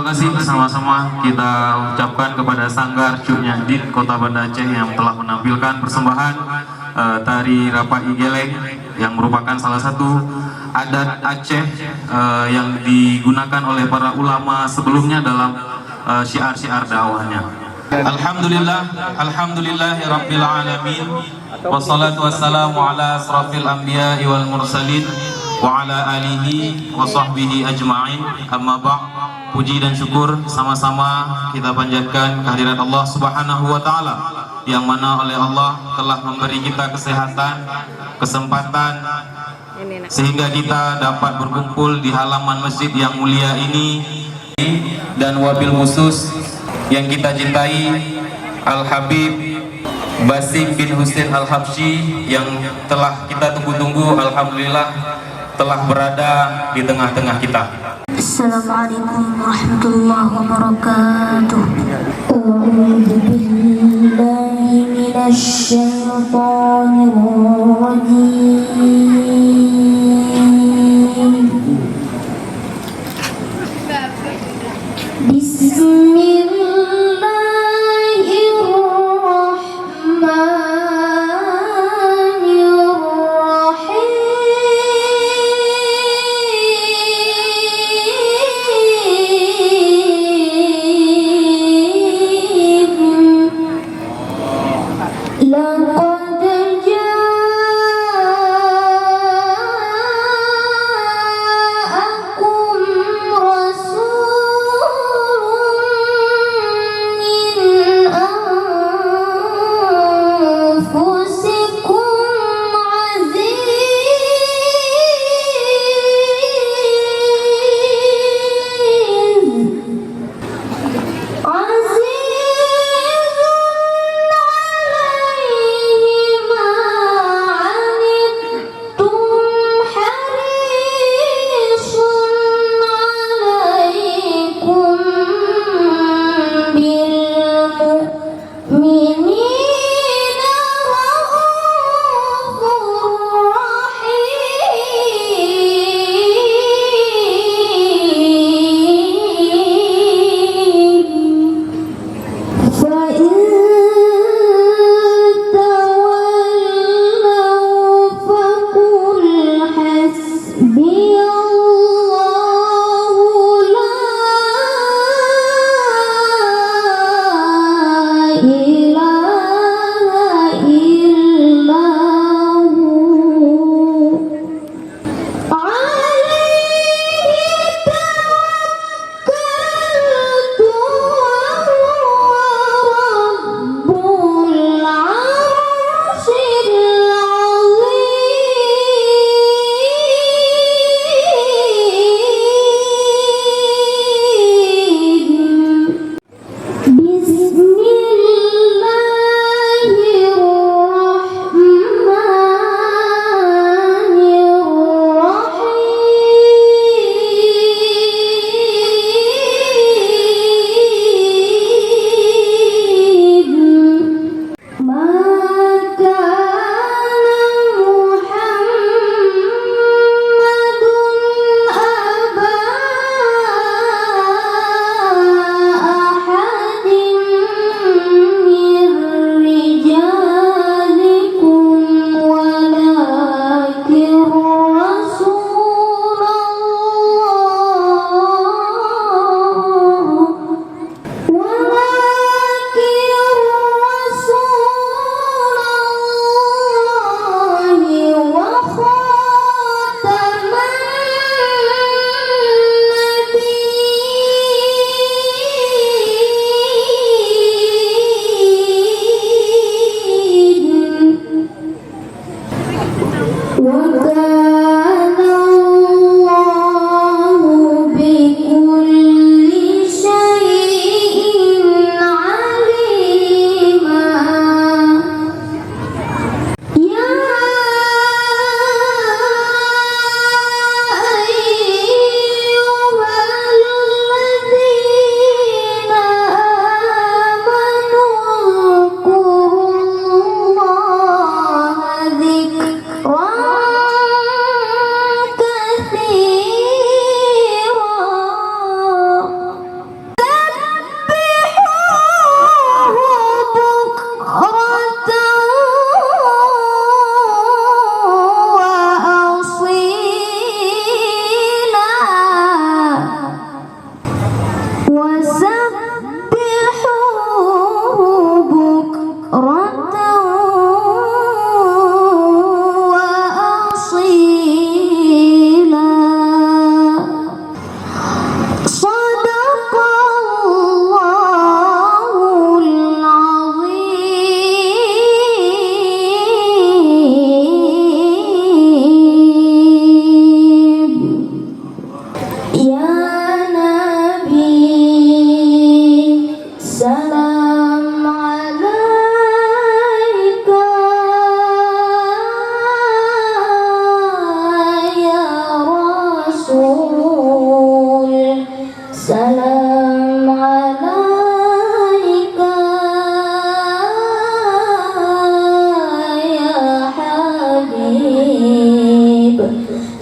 kasih sama-sama kita ucapkan kepada Sanggar Cuknya Din Kota Banda Aceh yang telah menampilkan persembahan tari Rapai Geleng yang merupakan salah satu adat Aceh yang digunakan oleh para ulama sebelumnya dalam syiar-syiar dakwahnya. Alhamdulillahirabbil alamin wassalatu wassalamu ala asrafil anbiya'i wal mursalin wa ala alihi wa sahbihi ajma'in. Amma ba'd. Puji dan syukur sama-sama kita panjatkan kehadirat Allah Subhanahu wa taala yang mana oleh Allah telah memberi kita kesehatan, kesempatan sehingga kita dapat berkumpul di halaman masjid yang mulia ini, dan wabil khusus yang kita cintai Al-Habib Basim bin Husain Al-Habsyi yang telah kita tunggu-tunggu, alhamdulillah telah berada di tengah-tengah kita. Assalamualaikum warahmatullahi wabarakatuh. A'udzu billahi minasy syaithanir rajim.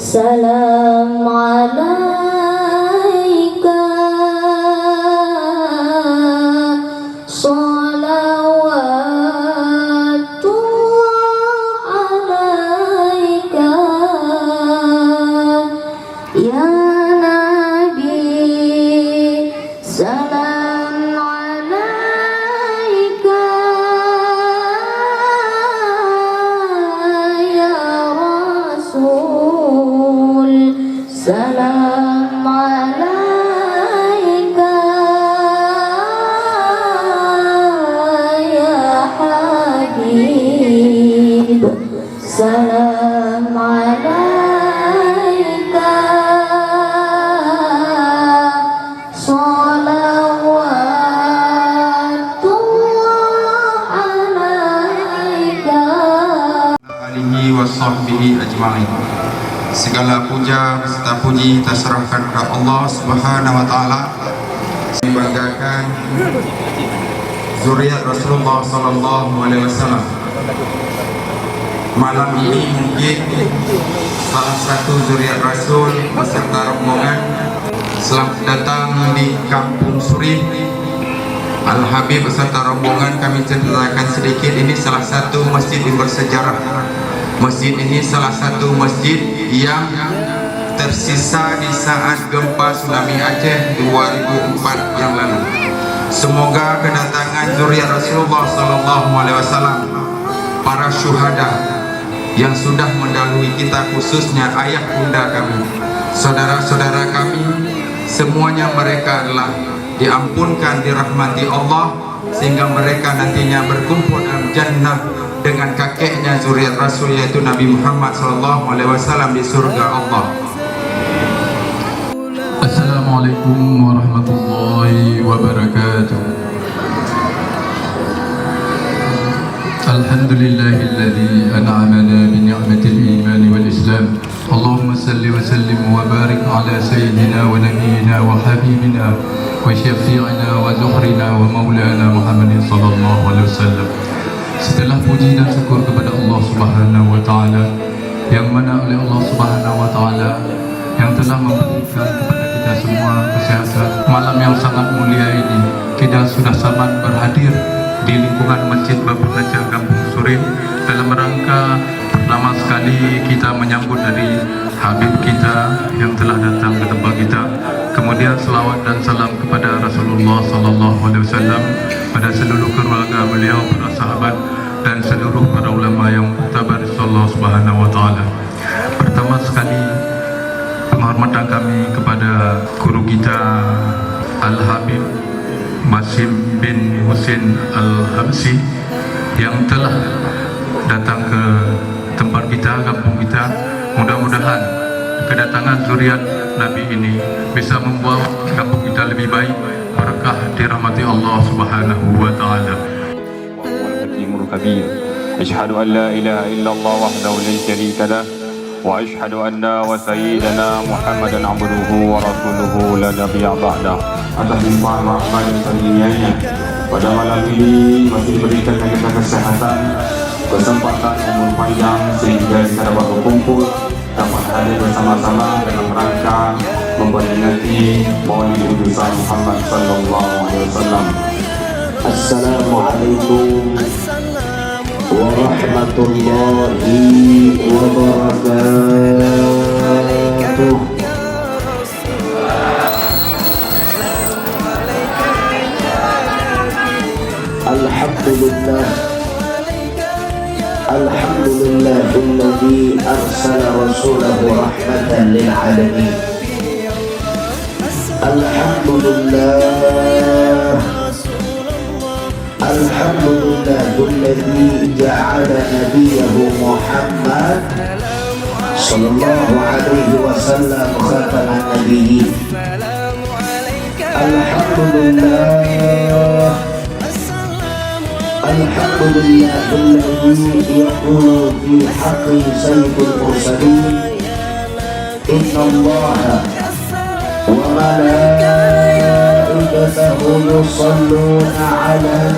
salam alaika, salawatullah alaika, ya Nabi, salam alaika, ya Rasul, salam alaika, ya Habib, salam alaika, salawatullah alaika. Alihi wa sahbihi ajma'in. Segala puja beserta puji terserahkan kepada Allah Subhanahu wa taala. Membanggakan zuriat Rasulullah sallallahu alaihi wasallam. Malam ini mungkin salah satu zuriat Rasul beserta rombongan selamat datang di Kampung Surih. Al-Habib beserta rombongan kami ceritakan sedikit, ini salah satu masjid yang bersejarah. Masjid ini salah satu masjid yang tersisa di saat gempa tsunami Aceh 2004 yang lalu. Semoga kedatangan zuriat Rasulullah sallallahu alaihi wasallam, para syuhada yang sudah mendahului kita, khususnya ayah bunda kami, saudara-saudara kami, semuanya mereka adalah diampunkan, dirahmati Allah, sehingga mereka nantinya berkumpul dalam jannah dengan kakeknya zuriat Rasul, yaitu Nabi Muhammad SAW di surga Allah. Assalamualaikum warahmatullahi wabarakatuh. Alhamdulillahilladzi an'amana bi ni'matil iman wal islam. Allahumma salli wa sallim wa barik ala sayyidina wa nabiyyina wa habibina wa syafi'ina wa zuhrina wa maulana Muhammadin sallallahu alaihi wasallam. Setelah puji dan syukur kepada Allah Subhanahu wa taala, yang mana oleh Allah Subhanahu wa taala yang telah memberikan kepada kita semua kesehatan, malam yang sangat mulia ini kita sudah saman berhadir di lingkungan Masjid Babur Naja Kampung Surih dalam rangka pertama sekali kita menyambut dari Habib kita yang telah datang ke tempat kita. Kemudian selawat dan salam kepada Rasulullah sallallahu alaihi wasallam, pada seluruh keluarga beliau, para sahabat dan seluruh para ulama yang tabarik Allah Subhanahu wa taala. Pertama sekali penghormatan kami kepada guru kita Al-Habib Masim bin Husin Al-Habsi yang telah datang ke tempat kita, kampung kita. Mudah-mudahan kedatangan zuriat Nabi ini bisa membawa kampung kita lebih baik, berkah dirahmati Allah Subhanahu wa taala. أشهد أن لا إله إلا الله وحده لا شريك له وأشهد أن وسيدنا محمدا عبده ورسوله لا نبي بعده. Atas limpahan rahmat dan karunia-Nya, pada malam ini masih diberikan kita kesehatan, kesempatan umur panjang, sehingga kita dapat berkumpul, dapat hadir bersama-sama dalam rangka memperingati Maulid Nabi Muhammad sallallahu alaihi wasallam. Assalamualaikum warahmatullahi wabarakatuh. Alhamdulillah, alhamdulillahilladzi arsala rasulahu rahmatan lil alamin. Alhamdulillah, alhamdulillahilladzi ja'ala nabiyahu Muhammad sallallahu alaihi wasallam khataman nabiyyin. Alhamdulillah, alhamdulillahilladzi yaqulu fi haqqi sayyidil mursalin, innallaha wa malaikatahu yusalluna 'alan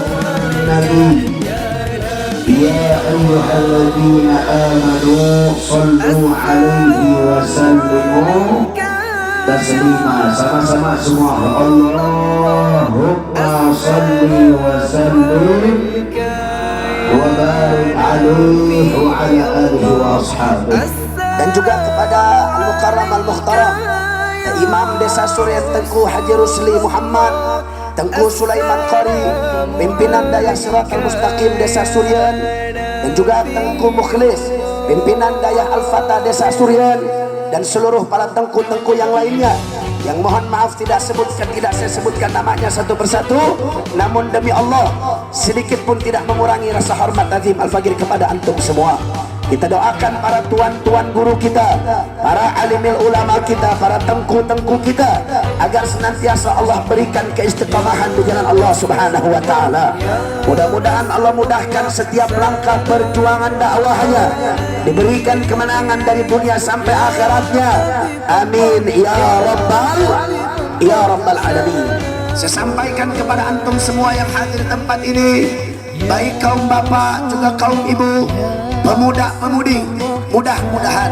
nabi يا أيها الذين آمنوا صلوا عليه وسلموا تسليما. Sama-sama semua. Allahumma salli wa sallim wa barik alaihi wa ala alihi wa ashabihi. Dan juga kepada Al-Mukarram Al-Mukhtaram Imam Desa Suryan Tengku Haji Rusli Muhammad, Tengku Sulaiman Qari, pimpinan Dayah Siratal Mustaqim Desa Suryan, dan juga Tengku Mukhlis, pimpinan Dayah Al-Fatah Desa Suryan, dan seluruh para tengku-tengku yang lainnya yang mohon maaf tidak saya sebutkan namanya satu persatu, namun demi Allah sedikit pun tidak mengurangi rasa hormat azim al-fagir kepada antum semua. Kita doakan para tuan-tuan guru kita, para alimil ulama kita, para tengku-tengku kita, agar senantiasa Allah berikan keistiqamahan di jalan Allah Subhanahu wa taala. Mudah-mudahan Allah mudahkan setiap langkah perjuangan dakwahnya, diberikan kemenangan dari dunia sampai akhiratnya. Amin ya rabbal alamin. Saya sampaikan kepada antum semua yang hadir di tempat ini, baik kaum bapak juga kaum ibu, pemuda-pemudi, mudah-mudahan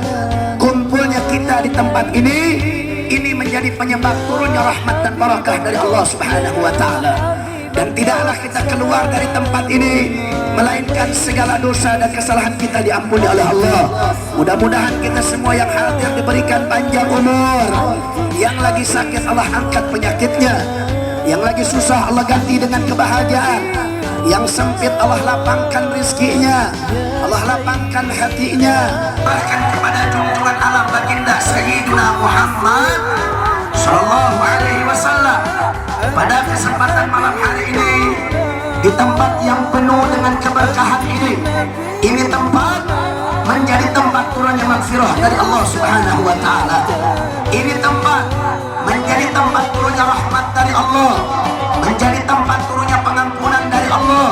kumpulnya kita di tempat ini menjadi penyebab turunnya rahmat dan barakah dari Allah Subhanahu wa taala. Dan tidaklah kita keluar dari tempat ini melainkan segala dosa dan kesalahan kita diampuni oleh Allah. Mudah-mudahan kita semua yang hadir diberikan panjang umur, yang lagi sakit Allah angkat penyakitnya, yang lagi susah Allah ganti dengan kebahagiaan, yang sempit Allah lapangkan rizkinya, Allah lapangkan hatinya. Bahkan kepada junjungan alam baginda Sayyidina Muhammad Sallallahu Alaihi Wasallam, pada kesempatan malam hari ini di tempat yang penuh dengan keberkahan ini tempat menjadi tempat turunnya maghfirah dari Allah Subhanahu wa taala. Ini tempat menjadi tempat turunnya rahmat dari Allah, menjadi tempat turunnya pengampunan dari Allah.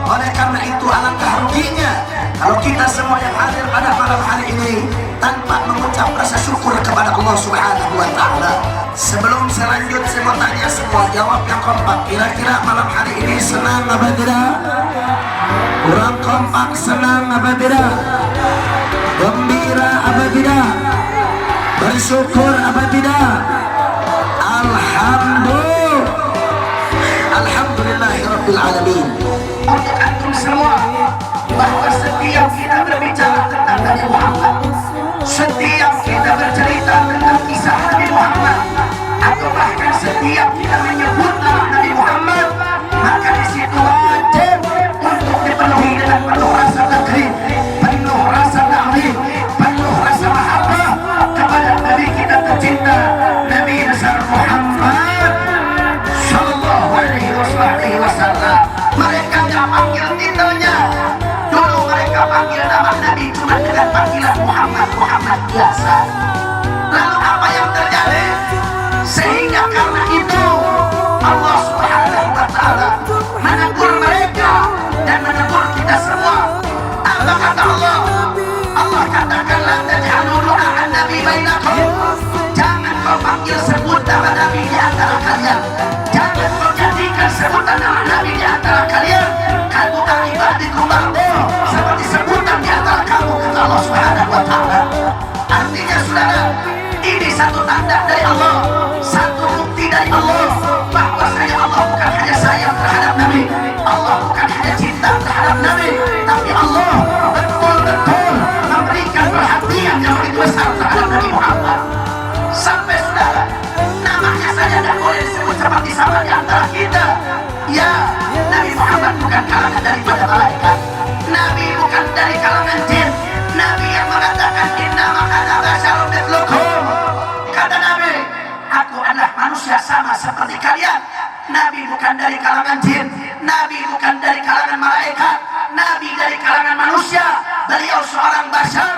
Oleh karena itu alangkah ruginya kalau kita semua yang hadir pada malam hari ini tanpa mengucap rasa syukur kepada Allah Subhanahu wa taala. Sebelum saya lanjut, saya mau tanya semua, jawab yang kompak. Kira-kira malam hari ini senang apa tidak? Kurang kompak, senang apa tidak? Gembira apa tidak? Bersyukur apa tidak? Alhamdulillahirabbil alamin. Untuk antum semua, bahwa setiap kita berbicara tentang Nabi Muhammad, setiap kita bercerita tentang kisah Nabi Muhammad, atau bahkan setiap kita menyebut nama Nabi Muhammad, maka di situ wajib untuk dipenuhi dengan penuh rasa takrib, penuh rasa ta'zim, penuh rasa mahabbah kepada Nabi kita tercinta, Nabi besar Muhammad Sallallahu Alaihi Wasallam. Mereka nggak panggil titelnya, dulu mereka panggil nama Nabi cuma dengan panggilan Muhammad biasa. Lalu apa yang terjadi? Sehingga karena itu Allah Subhanahu wa taala menegur mereka dan menegur kita semua. Apa kata Allah? Allah katakan la taj'alu du'a an-nabi bainakum. Jangan kau panggil sebut nama Nabi di antara kalian. Jangan kau jadikan sebutan nama Nabi di antara kalian kadu'a ibadikum ba'du, seperti sebutan di antara kamu, kata Allah Subhanahu wa taala. Artinya saudara, ini satu tanda dari Allah, satu bukti dari Allah bahwa Allah bukan hanya sayang terhadap Nabi, Allah bukan hanya cinta terhadap Nabi, tapi Allah betul-betul memberikan perhatian yang begitu besar terhadap Nabi Muhammad. Sampai saudara, namanya saja tidak boleh disebut seperti sama di antara kita. Ya, Nabi Muhammad bukan kalangan daripada malaikat, Nabi bukan dari kalangan jin. Nabi yang mengatakan innama ana basyarun mithlukum. Kata Nabi, aku adalah manusia sama seperti kalian. Nabi bukan dari kalangan jin, Nabi bukan dari kalangan malaikat, Nabi dari kalangan manusia. Beliau seorang basyar.